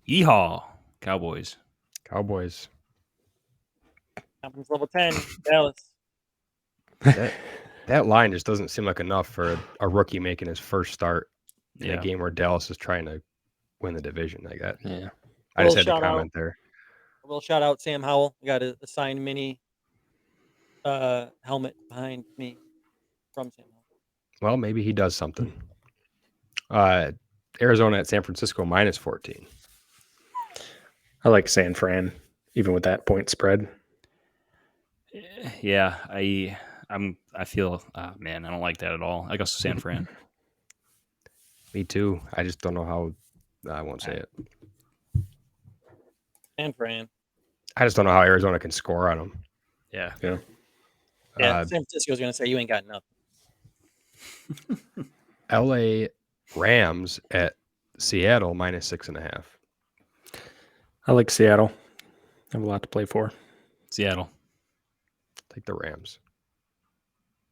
Yeehaw. Cowboys. Cowboys. Confidence level 10. Dallas. That line just doesn't seem like enough for a rookie making his first start in Yeah. a game where Dallas is trying to win the division like that. Yeah. I just Well, had to shout out. comment there. A little shout out Sam Howell. I got a signed mini helmet behind me from Sam Howell. Well, maybe he does something. Arizona at San Francisco -14. I like San Fran, even with that point spread. Yeah. I feel, man, I don't like that at all. I guess San Fran. Me too. I just don't know how. I won't say it. San Fran. I just don't know how Arizona can score on them. Yeah. Yeah. Yeah, San Francisco's going to say you ain't got nothing. LA Rams at Seattle -6.5. I like Seattle. Have a lot to play for. Seattle. Take the Rams.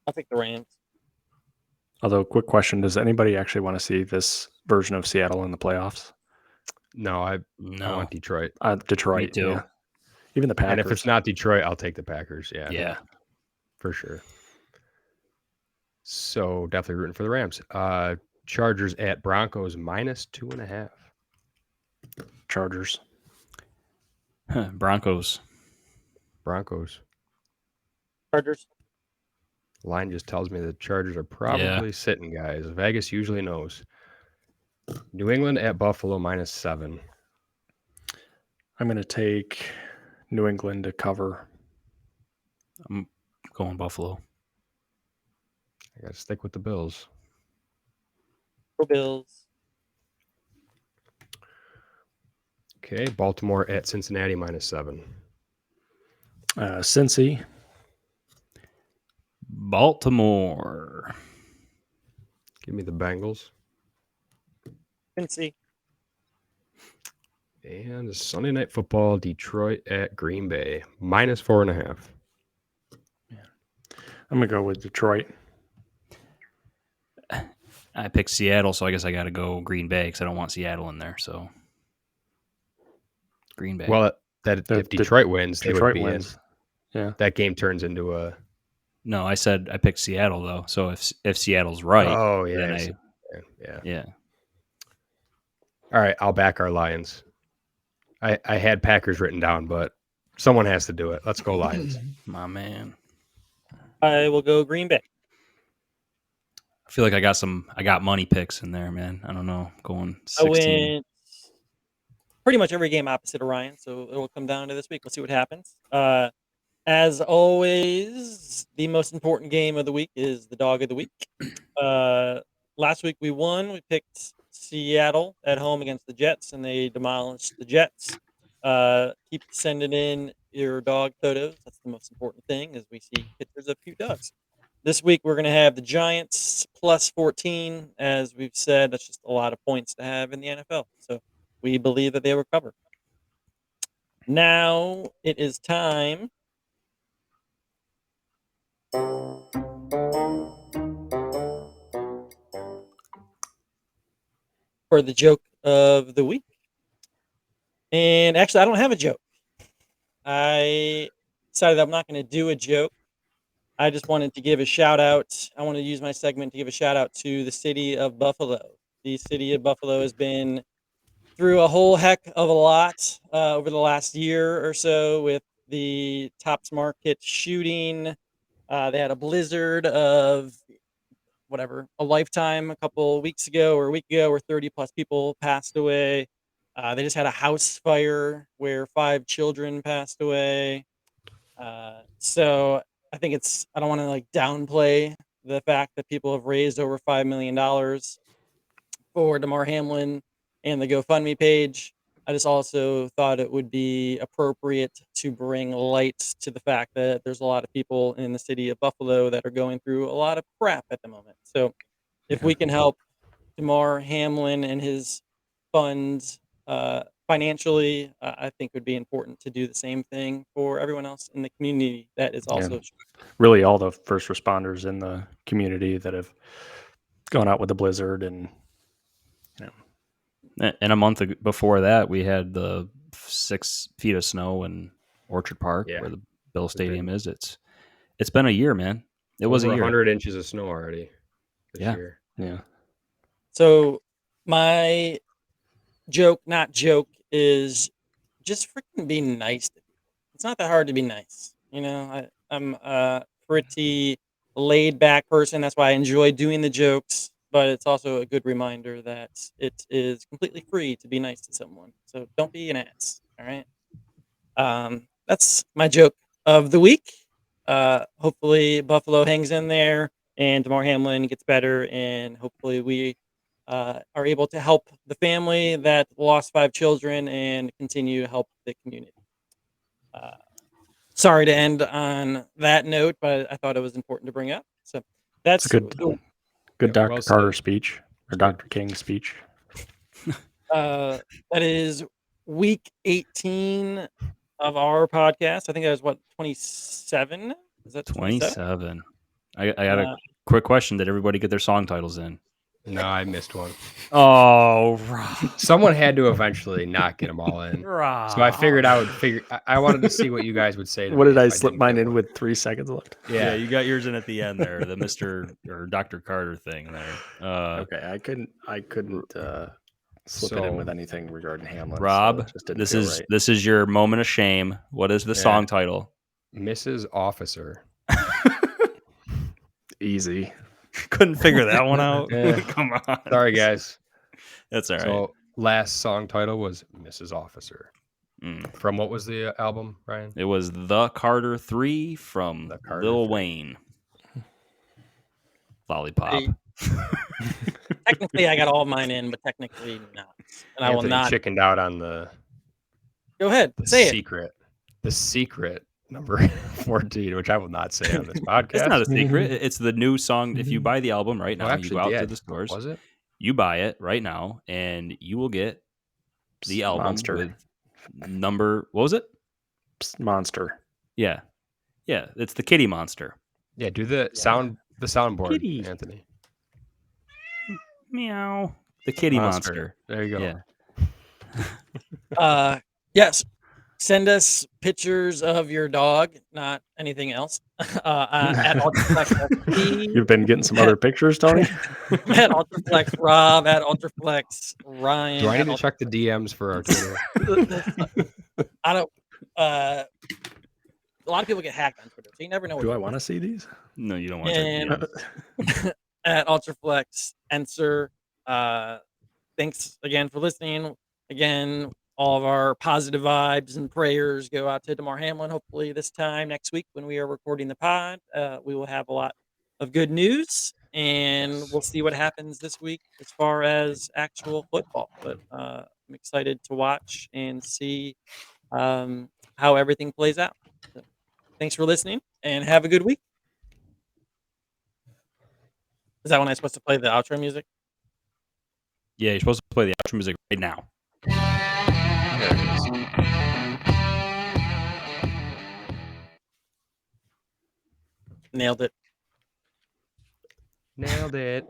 I'll take the Rams. Although, quick question: does anybody actually want to see this version of Seattle in the playoffs? No, I No, want Detroit. Detroit, Me too. yeah. Even the Packers. And if it's not Detroit, I'll take the Packers. Yeah, yeah. for sure. So definitely rooting for the Rams. Chargers at Broncos -2.5. Chargers. Broncos. Broncos. Chargers. Line just tells me the Chargers are probably sitting, guys. Vegas usually knows. New England at Buffalo -7. I'm going to take New England to cover. I'm going Buffalo. I got to stick with the Bills. Go Bills. Okay, Baltimore at Cincinnati -7. Cincy. Baltimore. Give me the Bengals. Cincy. And Sunday Night Football, Detroit at Green Bay -4.5. I'm going to go with Detroit. I picked Seattle, so I guess I got to go Green Bay because I don't want Seattle in there. So Green Bay. Well, if Detroit wins, they Detroit would be wins. in. Yeah. That game turns into a. No, I said I picked Seattle though. So if Seattle's right, Oh yeah, then yeah. All right, I'll back our Lions. I had Packers written down, but someone has to do it. Let's go Lions. My man. I will go Green Bay. I feel like I got money picks in there, man. I don't know. Going I 16. went pretty much every game opposite of Ryan, so it will come down to this week. We'll see what happens. As always, the most important game of the week is the dog of the week. Last week we won. We picked Seattle at home against the Jets, and they demolished the Jets. Keep sending in your dog photos. That's the most important thing, as we see pictures of cute dogs. This week we're going to have the Giants +14. As we've said, that's just a lot of points to have in the NFL. So we believe that they will cover. Now it is time for the joke of the week. And actually, I don't have a joke. I decided I'm not going to do a joke. I just wanted to give a shout out. I want to use my segment to give a shout out to the city of Buffalo. The city of Buffalo has been through a whole heck of a lot over the last year or so with the Tops Market shooting. They had a blizzard of a lifetime a couple weeks ago or a week ago where 30 plus people passed away. They just had a house fire where 5 children passed away. So I think I don't want to downplay the fact that people have raised over $5 million for Damar Hamlin and the GoFundMe page. I just also thought it would be appropriate to bring light to the fact that there's a lot of people in the city of Buffalo that are going through a lot of crap at the moment. So if we can help Damar Hamlin and his funds financially, I think it would be important to do the same thing for everyone else in the community that is also really all the first responders in the community that have gone out with the blizzard. And And a month before that, we had the 6 feet of snow in Orchard Park, where the Bill Stadium is. It's been a year, man. It was a year. 100 inches of snow already this year. Yeah. So my not joke, is just freaking be nice to people. It's not that hard to be nice. I'm a pretty laid back person. That's why I enjoy doing the jokes. But it's also a good reminder that it is completely free to be nice to someone. So don't be an ass. All right. That's my joke of the week. Hopefully Buffalo hangs in there and Damar Hamlin gets better, and hopefully we are able to help the family that lost 5 children and continue to help the community. Sorry to end on that note, but I thought it was important to bring up. So that's a good Dr. Carter speech or Dr. King speech. That is week 18 of our podcast. I think that was 27? Is that 27? I gotta Quick question: did everybody get their song titles in? No, I missed one. Oh, Rob. Someone had to eventually not get them all in. Rob. So I figured I wanted to see what you guys would say to What me did I if slip didn't mine get in one. with 3 seconds left? Yeah, you got yours in at the end there, the Mr. or Dr. Carter thing there. Okay, I couldn't slip it in with anything regarding Hamlin. Rob, so it just didn't this feel is right. this is your moment of shame. What is the song title? Mrs. Officer. Easy. Couldn't figure that one out. Yeah. Come on. Sorry, guys. That's all right. So last song title was Mrs. Officer. Mm. From what was the album, Ryan? It was The Carter 3 from The Carter Lil 3. Wayne. Lollipop. Technically, I got all mine in, but technically not. And I will Anthony not. chickened out on the Go ahead. Say it. secret. The secret number 14, which I will not say on this podcast. It's not a secret. It's the new song. If you buy the album right now, Well, you go out yeah. to the stores. Was it? You buy it right now, and you will get the album Monster. with number. What was it? Monster. Yeah, it's the Kitty Monster. Yeah, do the soundboard, Kitty. Anthony. Meow. The Kitty Monster. There you go. Yeah. Yes. Send us pictures of your dog, not anything else. At Ultraflex SP, You've been getting some other pictures, Tony? at Ultraflex Rob, at Ultraflex Ryan. Do I at need to check the DMs for our Twitter? I don't. A lot of people get hacked on Twitter, so you never know. Do I want to see these? No, you don't want And to. at Ultraflex Answer. Thanks again for listening. Again, all of our positive vibes and prayers go out to Damar Hamlin. Hopefully, this time next week when we are recording the pod, we will have a lot of good news, and we'll see what happens this week as far as actual football. But I'm excited to watch and see how everything plays out. So, thanks for listening, and have a good week. Is that when I'm supposed to play the outro music? Yeah, you're supposed to play the outro music right now. Nailed it. Nailed it.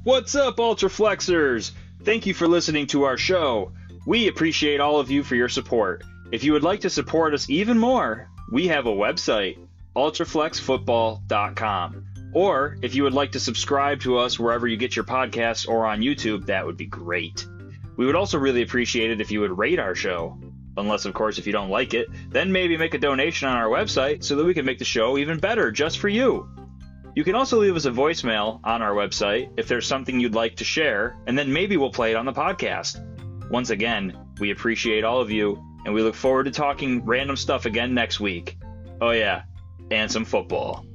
What's up, Ultraflexers? Thank you for listening to our show. We appreciate all of you for your support. If you would like to support us even more, we have a website, ultraflexfootball.com. Or if you would like to subscribe to us wherever you get your podcasts or on YouTube, that would be great. We would also really appreciate it if you would rate our show. Unless, of course, if you don't like it, then maybe make a donation on our website so that we can make the show even better just for you. You can also leave us a voicemail on our website if there's something you'd like to share, and then maybe we'll play it on the podcast. Once again, we appreciate all of you, and we look forward to talking random stuff again next week. Oh yeah, and some football.